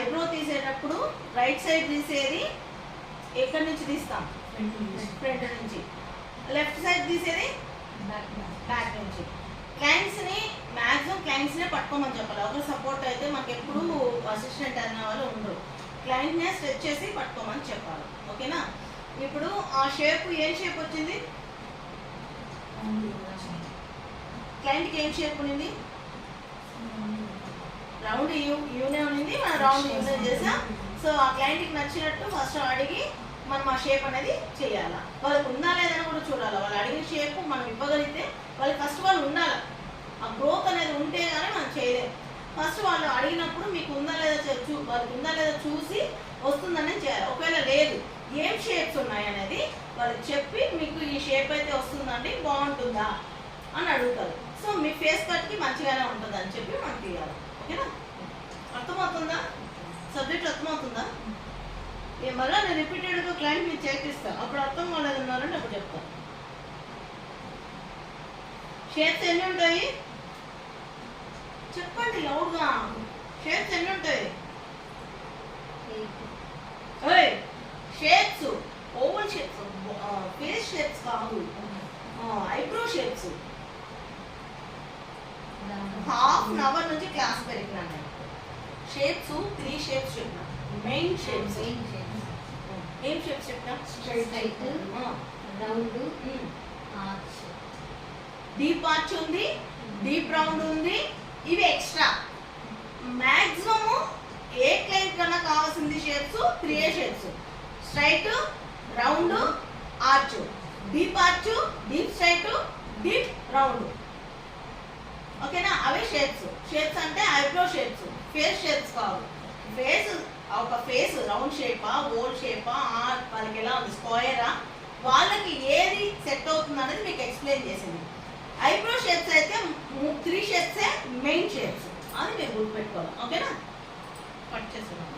Eyebrow తీసేటప్పుడు right side తీసేది ఎక్కడి నుంచి తీస్తాం? ఫ్రంట్ నుంచి. లెఫ్ట్ సైడ్ తీసేది బ్యాక్ నుంచి. క్లయింట్స్ని మ్యాక్సిమం క్లయింట్స్నే పట్టుకోమని చెప్పాలి. ఒక సపోర్ట్ అయితే మనకి ఎప్పుడు అసిస్టెంట్ అనే వాళ్ళు ఉండరు. క్లయింట్నే స్ట్రెచ్ చేసి పట్టుకోమని చెప్పాలి. ఓకేనా? ఇప్పుడు ఆ షేప్ ఏం షేప్ వచ్చింది? క్లయింట్కి ఏం షేప్ ఉన్నింది? రౌండ్ యూనే ఉన్నింది. మనం రౌండ్ యూనే చేసాం. సో ఆ క్లయింట్కి నచ్చినట్టు ఫస్ట్ అడిగి మనం ఆ షేప్ అనేది చేయాలి. వాళ్ళకి ఉందా లేదని కూడా చూడాలి. వాళ్ళు అడిగిన షేప్ మనం ఇవ్వగలిగితే వాళ్ళకి ఫస్ట్ వాళ్ళు ఉండాలి. ఆ గ్రోత్ అనేది ఉంటే కానీ మనం చేయలేము. ఫస్ట్ వాళ్ళు అడిగినప్పుడు మీకు ఉందా లేదా వాళ్ళకి ఉందా లేదా చూసి వస్తుందని చేయాలి. ఒకవేళ లేదు ఏం షేప్స్ ఉన్నాయి అనేది వాళ్ళకి చెప్పి మీకు ఈ షేప్ అయితే వస్తుందండి బాగుంటుందా అని అడుగుతారు. సో మీ ఫేస్ కట్కి మంచిగానే ఉంటుంది అని చెప్పి మనం తీయాలి. ఓకేనా? అర్థమవుతుందా? సబ్జెక్ట్ అర్థమవుతుందా? మళ్ళీ నేను రిపీటెడ్గా క్లయింట్ మీరు చేపిస్తాను. అప్పుడు అర్థం కాలేదు ఉన్నారంటే అప్పుడు చెప్తాను. షేప్స్ ఎన్ని ఉంటాయి చెప్పండి లౌడ్గా. షేప్స్ ఎన్ని ఉంటాయి? Shapes oval shapes, face shapes కాదు, eyebrow shapes. Half an hour నుంచి క్లాస్ పెరిగినా నేను. షేప్స్ 3 షేప్స్ చెప్పిన. మెయిన్ షేప్స్ ఏం షేప్స్ చెప్పిన? Straight, round, arch. Deep arch ఉంది, డీప్ రౌండ్ ఉంది. ఇవి ఎక్స్ట్రా. మ్యాక్సిమము ఏ క్లయింట్ కన్నా కావాల్సింది shapes 3 shapes. Straight, round, arch. Deep arch, deep straight, deep round. ఓకేనా? అవే షేప్స్. షేప్స్ అంటే ఐబ్రో షేప్స్, ఫేస్ షేప్స్ కాదు. ఫేస్ ఒక ఫేస్ రౌండ్ షేపా, ఓల్ షేపా, వాళ్ళకి ఎలా ఉంది, స్క్వేరా, వాళ్ళకి ఏది సెట్ అవుతుంది అనేది మీకు ఎక్స్ప్లెయిన్ చేసింది. ఐబ్రో షేప్స్ అయితే 3 షేప్సే మెయిన్ షేప్స్. అది మీరు గుర్తుపెట్టుకోవాలి. ఓకేనా? కట్ చేస్తున్నాను.